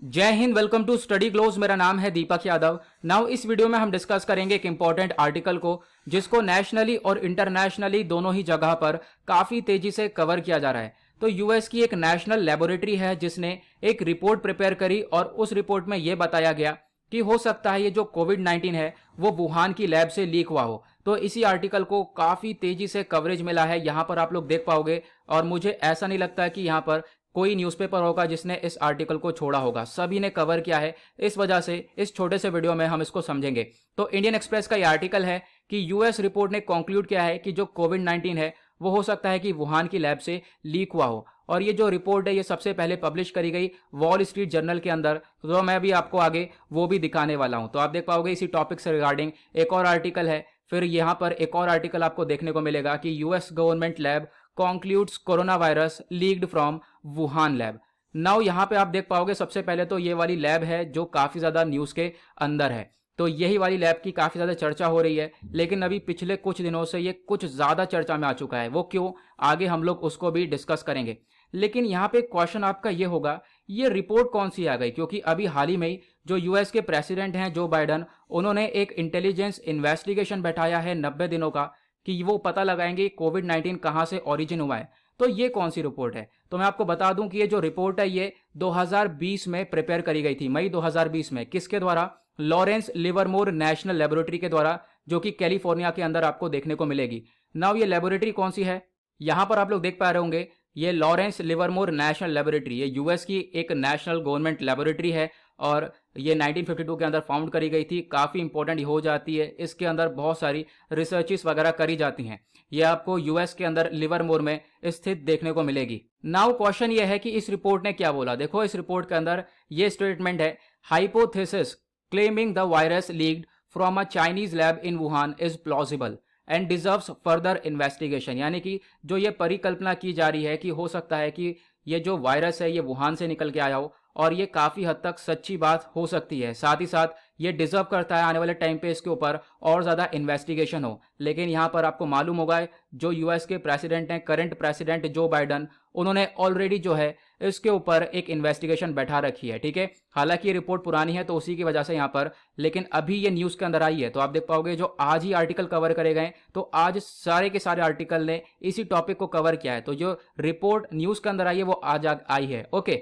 जय हिंद। Welcome to study gloves. मेरा नाम है दीपक यादव। नाउ इस वीडियो में हम डिस्कस करेंगे एक इंपॉर्टेंट आर्टिकल को जिसको नेशनली और इंटरनेशनली दोनों ही जगह पर काफी तेजी से कवर किया जा रहा है। तो यूएस की एक नेशनल लेबोरेटरी है जिसने एक रिपोर्ट प्रिपेयर करी और उस रिपोर्ट में यह बताया गया कि हो सकता है ये जो कोविड-19 है वो वुहान की लैब से लीक हुआ हो। तो इसी आर्टिकल को काफी तेजी से कवरेज मिला है, यहां पर आप लोग देख पाओगे। और मुझे ऐसा नहीं लगता है कि यहां पर कोई न्यूज़पेपर होगा जिसने इस आर्टिकल को छोड़ा होगा, सभी ने कवर किया है। इस वजह से इस छोटे से वीडियो में हम इसको समझेंगे। तो इंडियन एक्सप्रेस का ये आर्टिकल है कि यूएस रिपोर्ट ने कंक्लूड किया है कि जो कोविड-19 है वो हो सकता है कि वुहान की लैब से लीक हुआ हो। और ये जो रिपोर्ट है ये सबसे पहले पब्लिश करी गई वॉल स्ट्रीट जर्नल के अंदर। तो मैं भी आपको आगे वो भी दिखाने वाला हूं। तो आप देख पाओगे इसी टॉपिक से रिगार्डिंग एक और आर्टिकल है। फिर यहां पर एक और आर्टिकल आपको देखने को मिलेगा कि US government lab concludes coronavirus leaked from Wuhan lab. Now यहाँ पे आप देख पाओगे सबसे पहले तो ये वाली लैब है जो काफी ज्यादा न्यूज के अंदर है। तो यही वाली लैब की काफी ज्यादा चर्चा हो रही है, लेकिन अभी पिछले कुछ दिनों से ये कुछ ज्यादा चर्चा में आ चुका है। वो क्यों, आगे हम लोग उसको भी डिस्कस करेंगे। लेकिन यहाँ पे क्वेश्चन आपका ये होगा, ये रिपोर्ट कौन सी आ गई? क्योंकि अभी हाल ही में जो यूएस के प्रेसिडेंट हैं जो बाइडन, उन्होंने एक इंटेलिजेंस इन्वेस्टिगेशन बैठाया है 90 दिनों का कि वो पता लगाएंगे कोविड-19 कहां से ओरिजिन हुआ है। तो ये कौन सी रिपोर्ट है? तो मैं आपको बता दूं कि ये जो रिपोर्ट है ये 2020 में प्रिपेयर करी गई थी, मई 2020 में। किसके द्वारा? लॉरेंस लिवरमोर नेशनल लेबोरेटरी के द्वारा, जो कि कैलिफोर्निया के अंदर आपको देखने को मिलेगी। नाउ ये लेबोरेटरी कौन सी है? यहां पर आप लोग देख पा रहे होंगे, ये लॉरेंस लिवरमोर नेशनल लेबोरेटरी, ये यूएस की एक नेशनल गवर्नमेंट लेबोरेटरी है और ये 1952 के अंदर फाउंड करी गई थी। काफ़ी इंपॉर्टेंट हो जाती है, इसके अंदर बहुत सारी रिसर्चेस वगैरह करी जाती हैं। ये आपको यूएस के अंदर लिवरमोर में स्थित देखने को मिलेगी। नाउ क्वेश्चन ये है कि इस रिपोर्ट ने क्या बोला। देखो इस रिपोर्ट के अंदर ये स्टेटमेंट है, hypothesis claiming the virus leaked from a Chinese lab in Wuhan is plausible and deserves further investigation. यानी कि जो ये परिकल्पना की जा रही है कि हो सकता है कि ये जो वायरस है ये वुहान से निकल के आया हो, और ये काफ़ी हद तक सच्ची बात हो सकती है। साथ ही साथ ये डिजर्व करता है आने वाले टाइम पे इसके ऊपर और ज़्यादा इन्वेस्टिगेशन हो। लेकिन यहाँ पर आपको मालूम होगा जो यूएस के प्रेसिडेंट हैं, करंट प्रेसिडेंट जो बाइडन, उन्होंने ऑलरेडी जो है इसके ऊपर एक इन्वेस्टिगेशन बैठा रखी है। ठीक है, हालांकि ये रिपोर्ट पुरानी है तो उसी की वजह से यहाँ पर, लेकिन अभी ये न्यूज़ के अंदर आई है। तो आप देख पाओगे जो आज ही आर्टिकल कवर करे गए, तो आज सारे के सारे आर्टिकल ने इसी टॉपिक को कवर किया है। तो जो रिपोर्ट न्यूज़ के अंदर आई है वो आज आई है। ओके,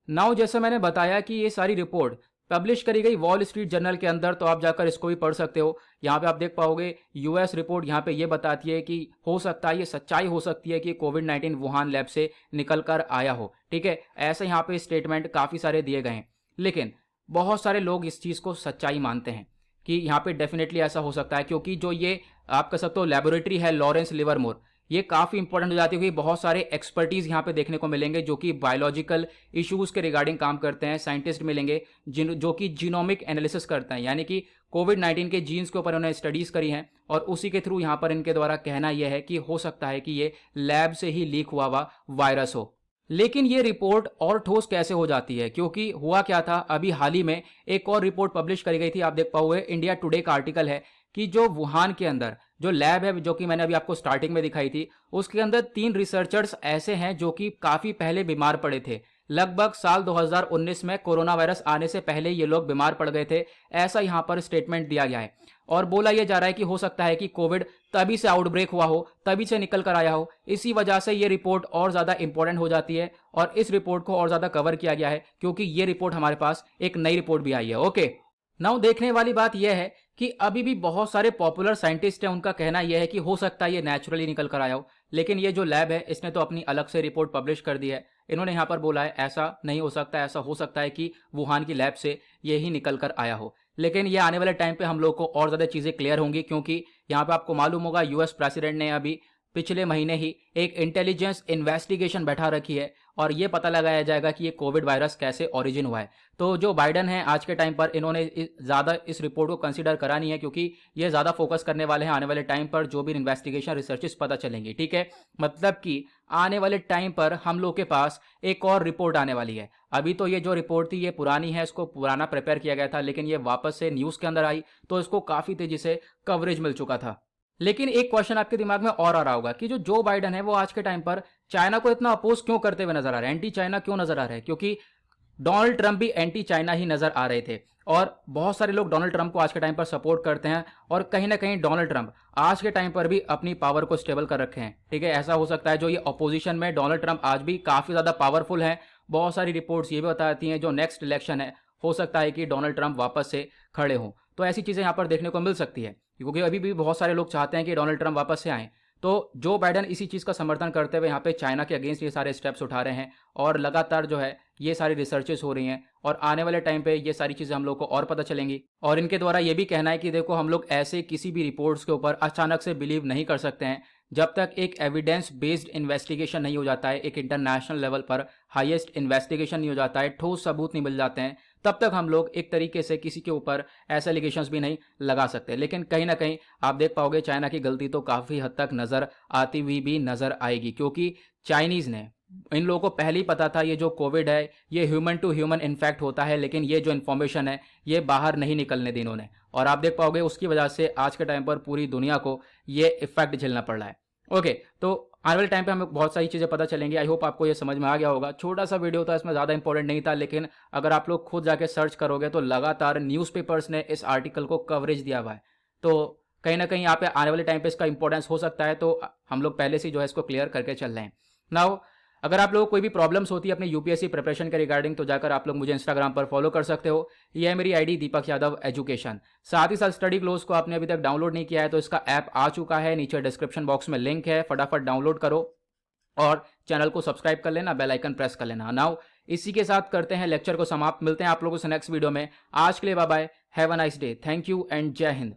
नाउ जैसे मैंने बताया कि ये सारी रिपोर्ट पब्लिश करी गई वॉल स्ट्रीट जर्नल के अंदर, तो आप जाकर इसको भी पढ़ सकते हो। यहाँ पे आप देख पाओगे यूएस रिपोर्ट यहाँ पे ये बताती है कि हो सकता है, ये सच्चाई हो सकती है कि कोविड-19 वुहान लैब से निकल कर आया हो। ठीक है, ऐसे यहाँ पे स्टेटमेंट काफ़ी सारे दिए गए हैं, लेकिन बहुत सारे लोग इस चीज़ को सच्चाई मानते हैं कि यहाँ पे डेफिनेटली ऐसा हो सकता है। क्योंकि जो ये आप कह सकते हो लेबोरेटरी है लॉरेंस लिवरमोर, ये काफ़ी इंपॉर्टेंट हो जाती है क्योंकि बहुत सारे एक्सपर्टीज यहाँ पे देखने को मिलेंगे जो कि बायोलॉजिकल इश्यूज के रिगार्डिंग काम करते हैं। साइंटिस्ट मिलेंगे जो कि जीनोमिक एनालिसिस करते हैं, यानी कि कोविड-19 के जीन्स के ऊपर उन्होंने स्टडीज करी हैं और उसी के थ्रू यहाँ पर इनके द्वारा कहना यह है कि हो सकता है कि ये लैब से ही लीक हुआ वायरस हो। लेकिन ये रिपोर्ट और ठोस कैसे हो जाती है? क्योंकि हुआ क्या था, अभी हाल ही में एक और रिपोर्ट पब्लिश करी गई थी। आप देख पाओगे इंडिया टुडे का आर्टिकल है कि जो वुहान के अंदर जो लैब है, जो कि मैंने अभी आपको स्टार्टिंग में दिखाई थी, उसके अंदर 3 रिसर्चर्स ऐसे हैं जो कि काफी पहले बीमार पड़े थे। लगभग साल 2019 में कोरोना वायरस आने से पहले ये लोग बीमार पड़ गए थे, ऐसा यहां पर स्टेटमेंट दिया गया है। और बोला यह जा रहा है कि हो सकता है कि कोविड तभी से आउटब्रेक हुआ हो, तभी से निकल कर आया हो। इसी वजह से ये रिपोर्ट और ज्यादा इंपॉर्टेंट हो जाती है और इस रिपोर्ट को और ज्यादा कवर किया गया है क्योंकि ये रिपोर्ट हमारे पास एक नई रिपोर्ट भी आई है। ओके, नाउ देखने वाली बात यह है कि अभी भी बहुत सारे पॉपुलर साइंटिस्ट हैं, उनका कहना यह है कि हो सकता है ये नेचुरली निकल कर आया हो। लेकिन ये जो लैब है इसने तो अपनी अलग से रिपोर्ट पब्लिश कर दी है। इन्होंने यहाँ पर बोला है ऐसा नहीं हो सकता, ऐसा हो सकता है कि वुहान की लैब से ये ही निकल कर आया हो। लेकिन ये आने वाले टाइम पे हम लोग को और ज़्यादा चीज़ें क्लियर होंगी, क्योंकि यहाँ पे आपको मालूम होगा यूएस प्रेसिडेंट ने अभी पिछले महीने ही एक इंटेलिजेंस इन्वेस्टिगेशन बैठा रखी है और ये पता लगाया जाएगा कि ये कोविड वायरस कैसे ओरिजिन हुआ है। तो जो बाइडन है आज के टाइम पर, इन्होंने ज़्यादा इस रिपोर्ट को कंसीडर करा नहीं है क्योंकि ये ज़्यादा फोकस करने वाले हैं आने वाले टाइम पर जो भी इन्वेस्टिगेशन रिसर्चेस पता चलेंगी। ठीक है, मतलब कि आने वाले टाइम पर हम लोग के पास एक और रिपोर्ट आने वाली है। अभी तो ये जो रिपोर्ट थी ये पुरानी है, इसको पुराना प्रिपेयर किया गया था, लेकिन ये वापस से न्यूज़ के अंदर आई तो इसको काफ़ी तेज़ी से कवरेज मिल चुका था। लेकिन एक क्वेश्चन आपके दिमाग में और आ रहा होगा कि जो जो बाइडन है वो आज के टाइम पर चाइना को इतना अपोज क्यों करते हुए नजर आ रहा है, एंटी चाइना क्यों नजर आ रहा है? क्योंकि डोनाल्ड ट्रंप भी एंटी चाइना ही नजर आ रहे थे और बहुत सारे लोग डोनाल्ड ट्रंप को आज के टाइम पर सपोर्ट करते हैं और कहीं ना कहीं डोनाल्ड ट्रंप आज के टाइम पर भी अपनी पावर को स्टेबल कर रखे हैं। ठीक है, ऐसा हो सकता है जो ये अपोजिशन में डोनाल्ड ट्रंप आज भी काफी ज्यादा पावरफुल है। बहुत सारी रिपोर्ट्स ये भी बताती हैं जो नेक्स्ट इलेक्शन है हो सकता है कि डोनाल्ड ट्रंप वापस से खड़े हों। तो ऐसी चीजें यहाँ पर देखने को मिल सकती है क्योंकि अभी भी बहुत सारे लोग चाहते हैं कि डोनाल्ड ट्रंप वापस से आए। तो जो बाइडन इसी चीज़ का समर्थन करते हुए यहाँ पे चाइना के अगेंस्ट ये सारे स्टेप्स उठा रहे हैं और लगातार जो है ये सारी रिसर्चेस हो रही हैं और आने वाले टाइम पे ये सारी चीज़ें हम लोग को और पता चलेंगी। और इनके द्वारा ये भी कहना है कि देखो हम लोग ऐसे किसी भी रिपोर्ट्स के ऊपर अचानक से बिलीव नहीं कर सकते हैं जब तक एक एविडेंस बेस्ड इन्वेस्टिगेशन नहीं हो जाता है, एक इंटरनेशनल लेवल पर हाईएस्ट इन्वेस्टिगेशन नहीं हो जाता है, ठोस सबूत नहीं मिल जाते हैं, तब तक हम लोग एक तरीके से किसी के ऊपर ऐसे एलिगेशंस भी नहीं लगा सकते। लेकिन कहीं ना कहीं आप देख पाओगे चाइना की गलती तो काफ़ी हद तक नज़र आती हुई भी नज़र आएगी क्योंकि चाइनीज़ ने इन लोगों को पहले ही पता था ये जो कोविड है ये ह्यूमन टू ह्यूमन इन्फेक्ट होता है, लेकिन ये जो इन्फॉर्मेशन है ये बाहर नहीं निकलने दी इन्होंने और आप देख पाओगे उसकी वजह से आज के टाइम पर पूरी दुनिया को ये इफेक्ट झेलना पड़ रहा है। ओके, तो आने वाले टाइम पे हमें बहुत सारी चीज़ें पता चलेंगी। आई होप आपको ये समझ में आ गया होगा। छोटा सा वीडियो था, इसमें ज़्यादा इंपॉर्टेंट नहीं था, लेकिन अगर आप लोग खुद जाके सर्च करोगे तो लगातार न्यूज़पेपर्स ने इस आर्टिकल को कवरेज दिया हुआ है। तो कहीं ना कहीं यहाँ पे आने वाले टाइम पे इसका इंपॉर्टेंस हो सकता है, तो हम लोग पहले से जो है इसको क्लियर करके चल रहे हैं। नाउ अगर आप लोगों को कोई भी प्रॉब्लम्स होती है अपनी यूपीएससी प्रिपरेशन के रिगार्डिंग तो जाकर आप लोग मुझे इंस्टाग्राम पर फॉलो कर सकते हो। ये है मेरी आईडी दीपक यादव एजुकेशन। साथ ही साथ स्टडी ग्लोज को आपने अभी तक डाउनलोड नहीं किया है तो इसका ऐप आ चुका है, नीचे डिस्क्रिप्शन बॉक्स में लिंक है, फटाफट डाउनलोड करो और चैनल को सब्सक्राइब कर लेना, बेल आइकन प्रेस कर लेना। नाउ इसी के साथ करते हैं लेक्चर को समाप्त। मिलते हैं आप लोगों से नेक्स्ट वीडियो में। आज के लिए bye bye, have a nice day, thank you and जय हिंद।